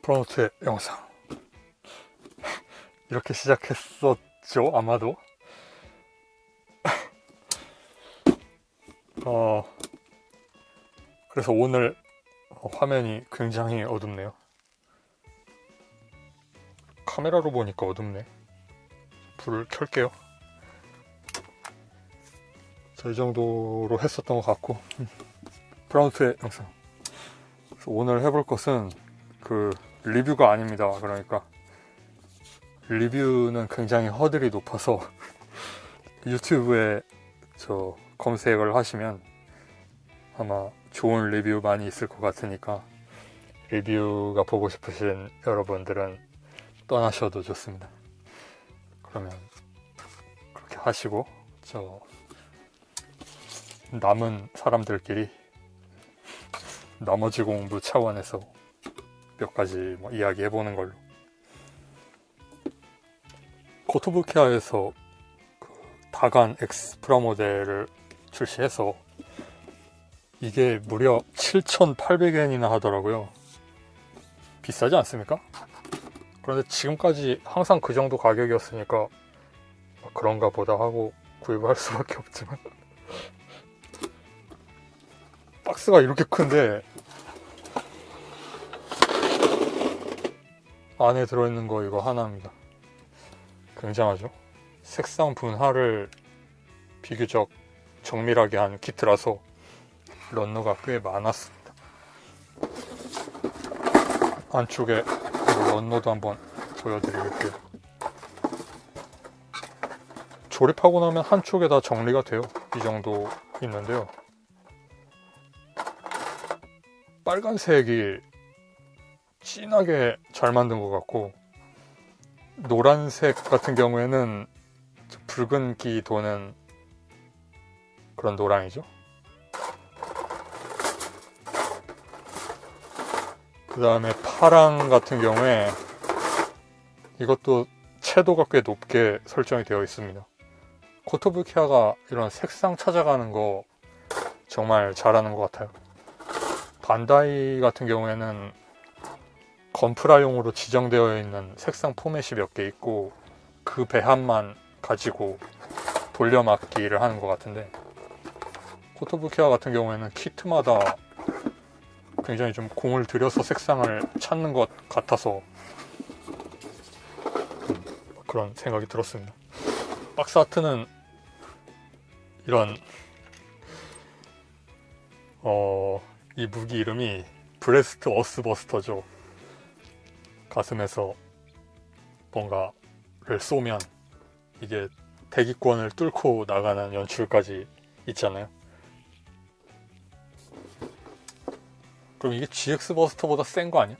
프로노트의 영상 이렇게 시작했었죠, 아마도. 그래서 오늘 화면이 굉장히 어둡네요. 카메라로 보니까 어둡네. 불을 켤게요. 자, 이 정도로 했었던 것 같고, 프로노트의 영상. 그래서 오늘 해볼 것은 리뷰가 아닙니다. 그러니까 리뷰는 굉장히 허들이 높아서 유튜브에 검색을 하시면 아마 좋은 리뷰 많이 있을 것 같으니까 리뷰가 보고 싶으신 여러분들은 떠나셔도 좋습니다. 그러면 그렇게 하시고 남은 사람들끼리 나머지 공부 차원에서 몇 가지 이야기 해보는 걸로. 코토부키아에서 다간 X 프라모델을 출시해서 이게 무려 7,800엔이나 하더라고요. 비싸지 않습니까? 그런데 지금까지 항상 그 정도 가격이었으니까 그런가 보다 하고 구입을 할 수밖에 없지만 박스가 이렇게 큰데 안에 들어있는 거 이거 하나입니다. 굉장하죠? 색상 분할을 비교적 정밀하게 한 키트라서 런너가 꽤 많았습니다. 안쪽에 런너도 한번 보여드릴게요. 조립하고 나면 한쪽에 다 정리가 돼요. 이 정도 있는데요. 빨간색이 진하게 잘 만든 것 같고, 노란색 같은 경우에는 붉은기 도는 그런 노랑이죠. 그 다음에 파랑 같은 경우에 이것도 채도가 꽤 높게 설정이 되어 있습니다. 코토부키아가 이런 색상 찾아가는 거 정말 잘하는 것 같아요. 반다이 같은 경우에는 건프라용으로 지정되어 있는 색상 포맷이 몇 개 있고 그 배합만 가지고 돌려막기를 하는 것 같은데, 코토부키아 같은 경우에는 키트마다 굉장히 좀 공을 들여서 색상을 찾는 것 같아서 그런 생각이 들었습니다. 박스 아트는 이런 이 무기 이름이 브레스트 어스버스터죠. 가슴에서 뭔가를 쏘면 이게 대기권을 뚫고 나가는 연출까지 있잖아요. 그럼 이게 GX 버스터보다 센 거 아니야?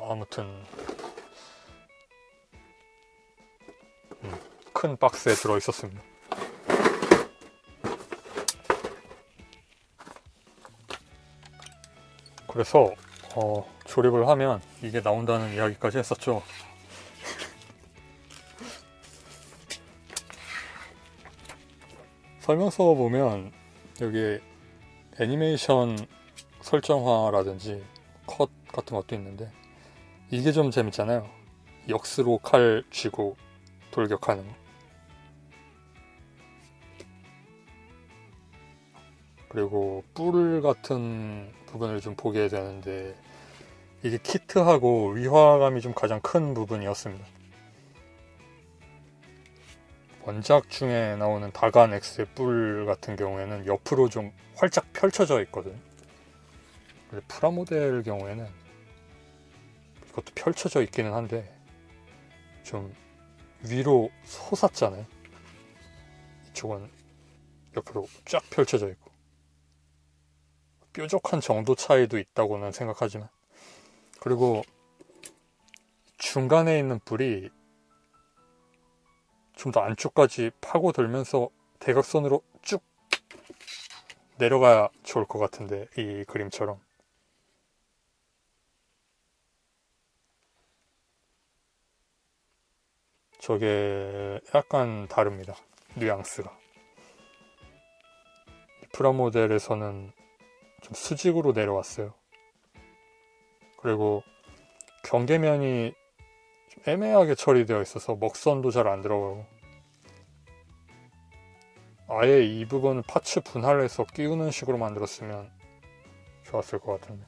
아무튼 큰 박스에 들어있었습니다. 그래서 조립을 하면 이게 나온다는 이야기까지 했었죠. 설명서 보면 여기 애니메이션 설정화라든지 컷 같은 것도 있는데 이게 좀 재밌잖아요. 역스로 칼 쥐고 돌격하는 거. 그리고 뿔 같은 부분을 좀 보게 되는데 이게 키트하고 위화감이 좀 가장 큰 부분이었습니다. 원작 중에 나오는 다간 X의 뿔 같은 경우에는 옆으로 좀 활짝 펼쳐져 있거든요. 근데 프라모델 경우에는 이것도 펼쳐져 있기는 한데 좀 위로 솟았잖아요. 이쪽은 옆으로 쫙 펼쳐져 있고 뾰족한 정도 차이도 있다고는 생각하지만, 그리고 중간에 있는 뿔이 좀 더 안쪽까지 파고들면서 대각선으로 쭉 내려가야 좋을 것 같은데, 이 그림처럼. 저게 약간 다릅니다. 뉘앙스가. 프라모델에서는 좀 수직으로 내려왔어요. 그리고 경계면이 좀 애매하게 처리되어 있어서 먹선도 잘 안 들어가고, 아예 이 부분을 파츠 분할해서 끼우는 식으로 만들었으면 좋았을 것 같은데,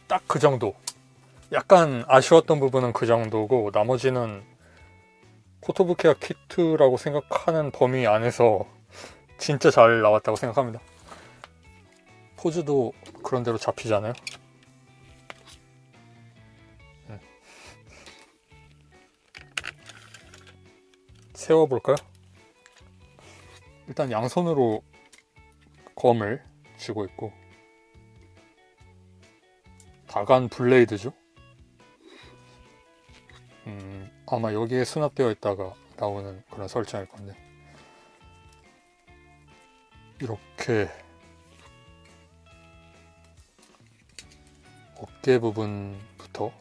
딱 그 정도. 약간 아쉬웠던 부분은 그 정도고, 나머지는 코토부키아 키트라고 생각하는 범위 안에서 진짜 잘 나왔다고 생각합니다. 포즈도 그런대로 잡히잖아요. 세워볼까요? 일단 양손으로 검을 쥐고 있고, 다간 블레이드죠. 아마 여기에 수납되어 있다가 나오는 그런 설정일 건데, 이렇게 어깨 부분부터,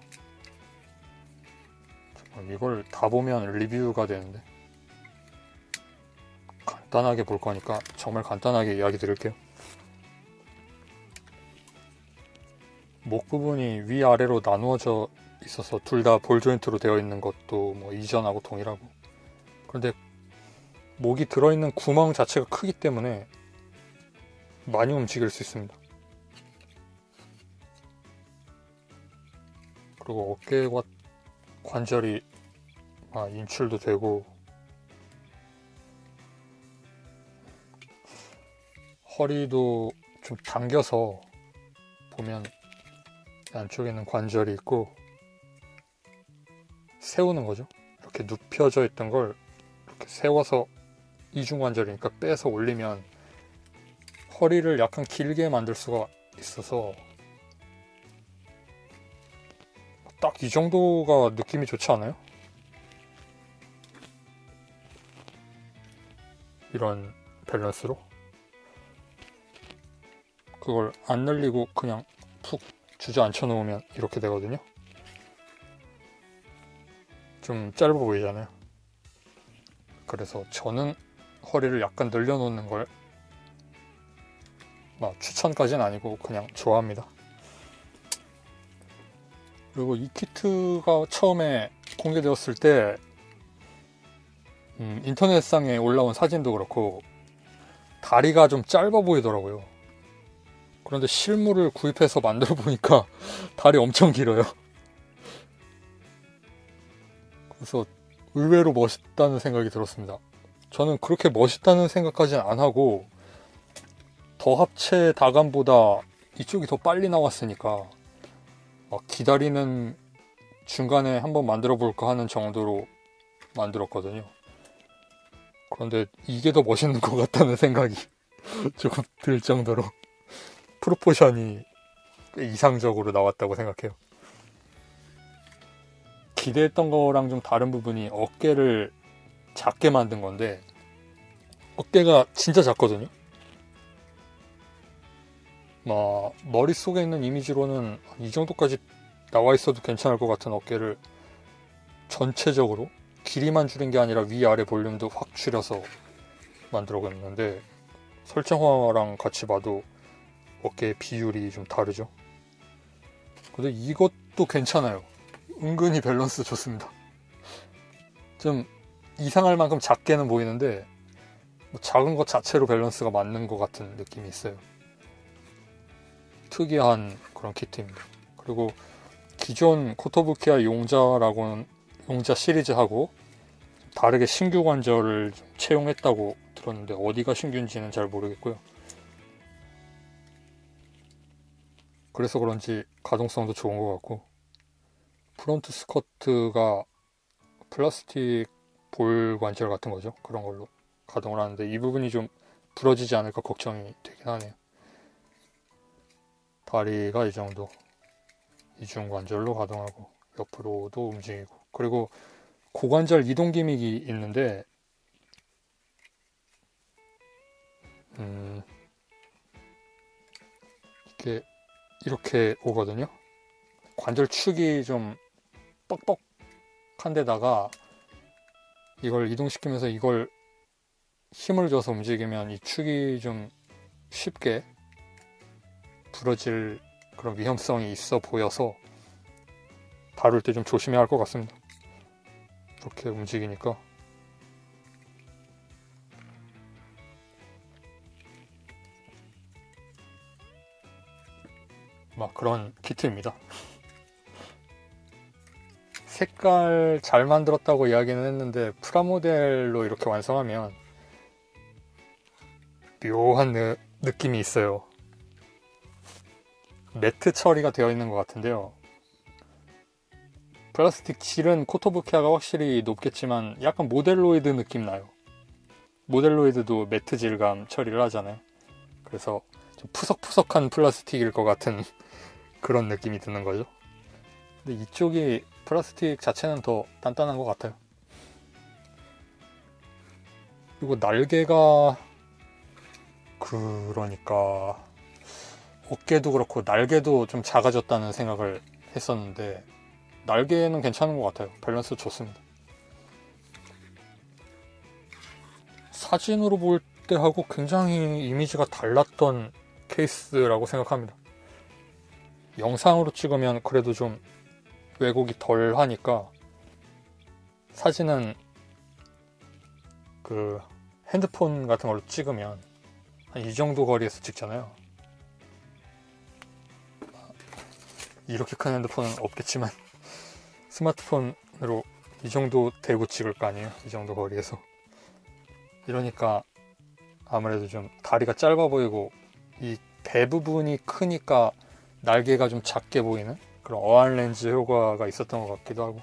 이걸 다 보면 리뷰가 되는데 간단하게 볼 거니까 정말 간단하게 이야기 드릴게요. 목 부분이 위아래로 나누어져 있어서 둘 다 볼 조인트로 되어 있는 것도 뭐 이전하고 동일하고, 그런데 목이 들어있는 구멍 자체가 크기 때문에 많이 움직일 수 있습니다. 그리고 어깨와 관절이 인출도 되고, 허리도 좀 당겨서 보면 안쪽에 있는 관절이 있고, 세우는 거죠. 이렇게 눕혀져 있던 걸 이렇게 세워서, 이중관절이니까 빼서 올리면 허리를 약간 길게 만들 수가 있어서 딱 이 정도가 느낌이 좋지 않아요? 이런 밸런스로 그걸 안 늘리고 그냥 푹 주저앉혀 놓으면 이렇게 되거든요. 좀 짧아 보이잖아요. 그래서 저는 허리를 약간 늘려놓는 걸 추천까지는 아니고 그냥 좋아합니다. 그리고 이 키트가 처음에 공개되었을 때 인터넷상에 올라온 사진도 그렇고 다리가 좀 짧아 보이더라고요. 그런데 실물을 구입해서 만들어 보니까 다리 엄청 길어요. 그래서 의외로 멋있다는 생각이 들었습니다. 저는 그렇게 멋있다는 생각까지는 안 하고, 더 합체 다감보다 이쪽이 더 빨리 나왔으니까 기다리는 중간에 한번 만들어 볼까 하는 정도로 만들었거든요. 그런데 이게 더 멋있는 것 같다는 생각이 조금 들 정도로 프로포션이 꽤 이상적으로 나왔다고 생각해요. 기대했던 거랑 좀 다른 부분이 어깨를 작게 만든 건데, 어깨가 진짜 작거든요. 머릿속에 있는 이미지로는 이 정도까지 나와 있어도 괜찮을 것 같은 어깨를 전체적으로 길이만 줄인 게 아니라 위아래 볼륨도 확 줄여서 만들어냈는데, 설정화랑 같이 봐도 어깨의 비율이 좀 다르죠. 근데 이것도 괜찮아요. 은근히 밸런스 좋습니다. 좀 이상할 만큼 작게는 보이는데 작은 것 자체로 밸런스가 맞는 것 같은 느낌이 있어요. 특이한 그런 키트입니다. 그리고 기존 코토부키아 용자 시리즈하고 다르게 신규 관절을 채용했다고 들었는데 어디가 신규인지는 잘 모르겠고요. 그래서 그런지 가동성도 좋은 것 같고, 프론트 스커트가 플라스틱 볼 관절 같은 거죠. 그런 걸로 가동을 하는데 이 부분이 좀 부러지지 않을까 걱정이 되긴 하네요. 다리가 이 정도 이중 관절로 가동하고 옆으로도 움직이고, 그리고 고관절 이동 기믹이 있는데 이렇게 오거든요. 관절 축이 좀 뻑뻑한 데다가 이걸 이동시키면서 이걸 힘을 줘서 움직이면 이 축이 좀 쉽게 부러질 그런 위험성이 있어 보여서 다룰 때 좀 조심해야 할 것 같습니다. 이렇게 움직이니까. 막 그런 키트입니다. 색깔 잘 만들었다고 이야기는 했는데 프라모델로 이렇게 완성하면 묘한 느낌이 있어요. 매트 처리가 되어 있는 것 같은데요. 플라스틱 질은 코토부키아가 확실히 높겠지만 약간 모델로이드 느낌 나요. 모델로이드도 매트 질감 처리를 하잖아요. 그래서 좀 푸석푸석한 플라스틱일 것 같은 그런 느낌이 드는 거죠. 근데 이쪽이 플라스틱 자체는 더 단단한 것 같아요. 그리고 날개가 그러니까 어깨도 그렇고 날개도 좀 작아졌다는 생각을 했었는데 날개는 괜찮은 것 같아요. 밸런스 좋습니다. 사진으로 볼 때하고 굉장히 이미지가 달랐던 케이스라고 생각합니다. 영상으로 찍으면 그래도 좀 왜곡이 덜 하니까 사진은 그 핸드폰 같은 걸로 찍으면 한 이 정도 거리에서 찍잖아요. 이렇게 큰 핸드폰은 없겠지만 스마트폰으로 이 정도 대고 찍을 거 아니에요. 이 정도 거리에서. 이러니까 아무래도 좀 다리가 짧아 보이고 이 배 부분이 크니까 날개가 좀 작게 보이는 그런 어안 렌즈 효과가 있었던 것 같기도 하고,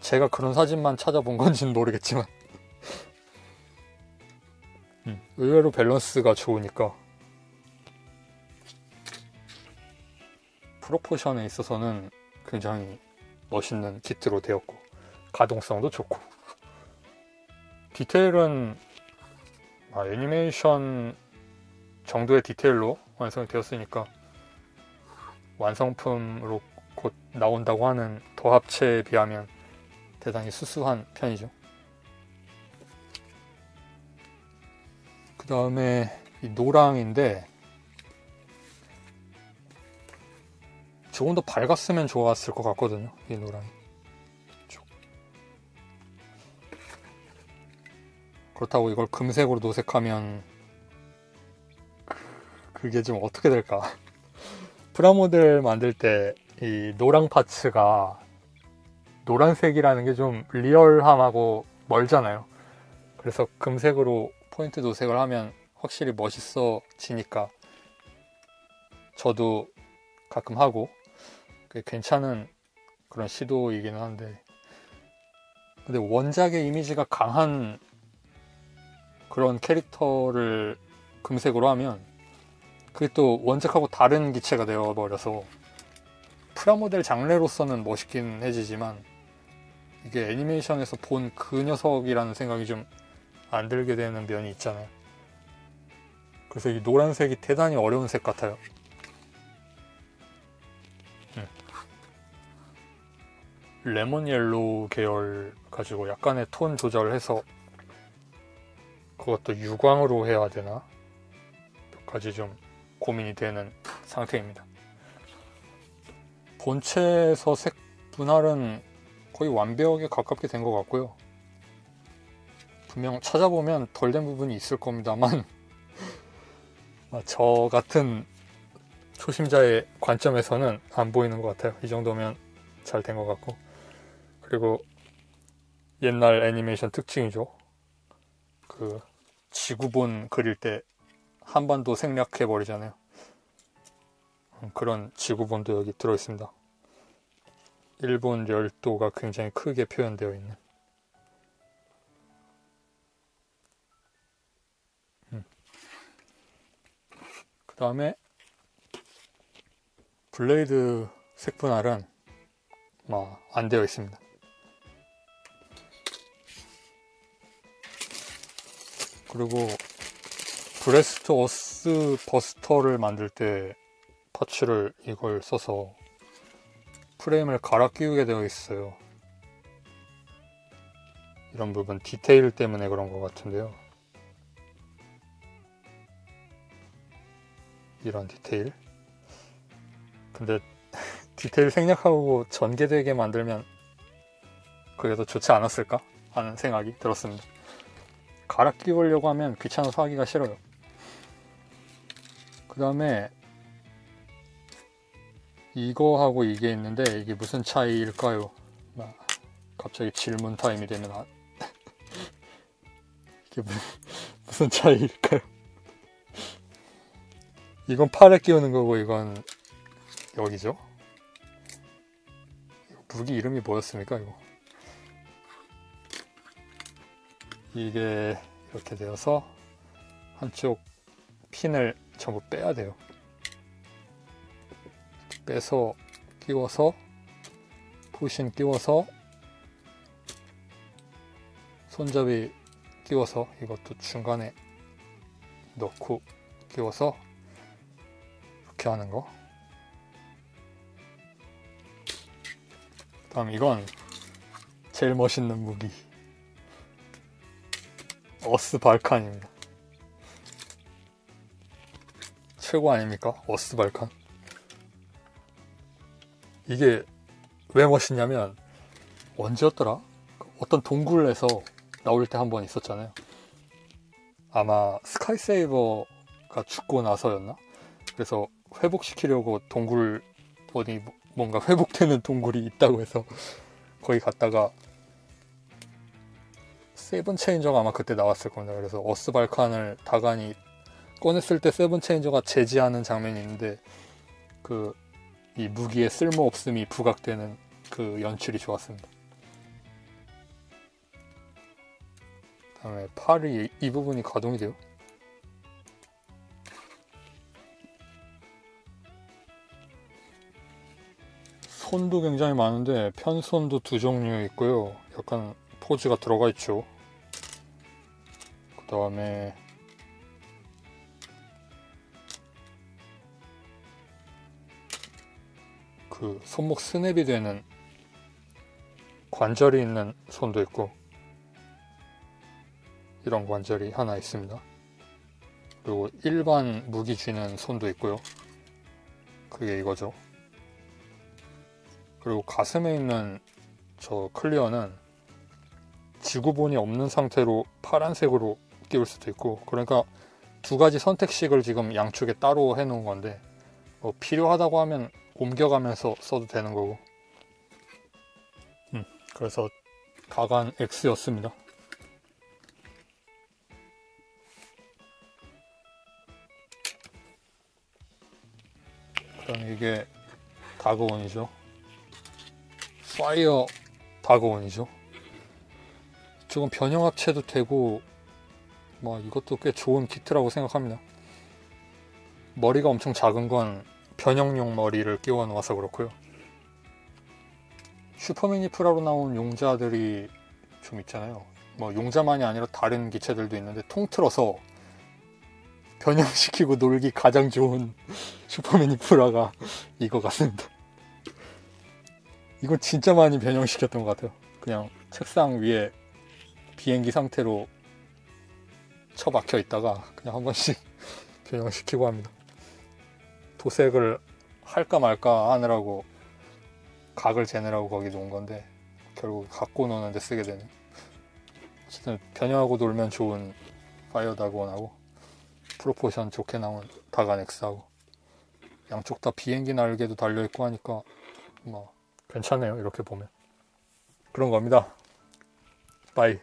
제가 그런 사진만 찾아본 건지는 모르겠지만 의외로 밸런스가 좋으니까 프로포션에 있어서는 굉장히 멋있는 키트로 되었고 가동성도 좋고, 디테일은 애니메이션 정도의 디테일로 완성이 되었으니까 완성품으로 곧 나온다고 하는 더 합체에 비하면 대단히 수수한 편이죠. 그 다음에 이 노랑인데 조금 더 밝았으면 좋았을 것 같거든요. 이 노랑이. 그렇다고 이걸 금색으로 도색하면 그게 좀 어떻게 될까. 프라모델 만들 때 이 노랑 파츠가 노란색이라는 게 좀 리얼함하고 멀잖아요. 그래서 금색으로 포인트 도색을 하면 확실히 멋있어지니까 저도 가끔 하고 괜찮은 그런 시도이기는 한데, 근데 원작의 이미지가 강한 그런 캐릭터를 금색으로 하면 그게 또 원작하고 다른 기체가 되어버려서 프라모델 장르로서는 멋있긴 해지지만 이게 애니메이션에서 본 그 녀석이라는 생각이 좀 안 들게 되는 면이 있잖아요. 그래서 이 노란색이 대단히 어려운 색 같아요. 레몬 옐로우 계열 가지고 약간의 톤 조절을 해서 그것도 유광으로 해야 되나? 몇 가지 좀 고민이 되는 상태입니다. 본체에서 색 분할은 거의 완벽에 가깝게 된 것 같고요. 분명 찾아보면 덜 된 부분이 있을 겁니다만 저 같은 초심자의 관점에서는 안 보이는 것 같아요. 이 정도면 잘 된 것 같고, 그리고 옛날 애니메이션 특징이죠. 그 지구본 그릴 때 한반도 생략해버리잖아요. 그런 지구본도 여기 들어있습니다. 일본 열도가 굉장히 크게 표현되어 있는. 그 다음에 블레이드 색분할은 안 되어 있습니다. 그리고 브레스트 어스 버스터를 만들 때 파츠를 이걸 써서 프레임을 갈아 끼우게 되어 있어요. 이런 부분 디테일 때문에 그런 것 같은데요. 이런 디테일. 근데 디테일 생략하고 전개되게 만들면 그게 더 좋지 않았을까 하는 생각이 들었습니다. 갈아 끼우려고 하면 귀찮아서 하기가 싫어요. 그 다음에 이거하고 이게 있는데 이게 무슨 차이일까요? 갑자기 질문 타임이 되면 이게 무슨 차이일까요? 이건 팔에 끼우는 거고 이건 여기죠? 무기 이름이 뭐였습니까 이거? 이게 이렇게 되어서 한쪽 핀을 전부 빼야 돼요. 빼서 끼워서 부신 끼워서 손잡이 끼워서 이것도 중간에 넣고 끼워서 이렇게 하는 거. 다음 이건 제일 멋있는 무기 어스 발칸입니다. 최고 아닙니까? 어스 발칸. 이게 왜 멋있냐면 언제였더라? 어떤 동굴에서 나올 때 한 번 있었잖아요. 아마 스카이세이버가 죽고 나서였나? 그래서 회복시키려고 동굴 어디 뭔가 회복되는 동굴이 있다고 해서 거기 갔다가 세븐 체인저가 아마 그때 나왔을 겁니다. 그래서 어스 발칸을 다간이 꺼냈을 때 세븐 체인저가 제지하는 장면이 있는데 이 무기의 쓸모없음이 부각되는 그 연출이 좋았습니다. 다음에 팔이 이 부분이 가동이 돼요. 손도 굉장히 많은데 편손도 두 종류 있고요. 약간 포즈가 들어가 있죠. 그 다음에 그 손목 스냅이 되는 관절이 있는 손도 있고 이런 관절이 하나 있습니다. 그리고 일반 무기 쥐는 손도 있고요. 그게 이거죠. 그리고 가슴에 있는 저 클리어는 지구본이 없는 상태로 파란색으로 끼울 수도 있고, 그러니까 두 가지 선택식을 지금 양쪽에 따로 해놓은 건데 필요하다고 하면 옮겨가면서 써도 되는 거고. 그래서 다간 X였습니다. 그 다음에 이게 다그온이죠. 파이어 다그온이죠. 조금 변형 합체도 되고 이것도 꽤 좋은 키트라고 생각합니다. 머리가 엄청 작은 건 변형용 머리를 끼워 놓아서 그렇고요. 슈퍼미니 프라로 나온 용자들이 좀 있잖아요. 용자만이 아니라 다른 기체들도 있는데 통틀어서 변형시키고 놀기 가장 좋은 슈퍼미니 프라가 이거 같습니다. 이건 진짜 많이 변형시켰던 것 같아요. 그냥 책상 위에 비행기 상태로 처박혀 있다가 그냥 한 번씩 변형시키고 합니다. 도색을 할까 말까 하느라고 각을 재느라고 거기 놓은 건데 결국 갖고 노는데 쓰게 되네. 어쨌든 변형하고 놀면 좋은 파이어 다그온하고 프로포션 좋게 나온 다간 X하고 양쪽 다 비행기 날개도 달려있고 하니까 괜찮네요. 이렇게 보면 그런 겁니다. 빠이.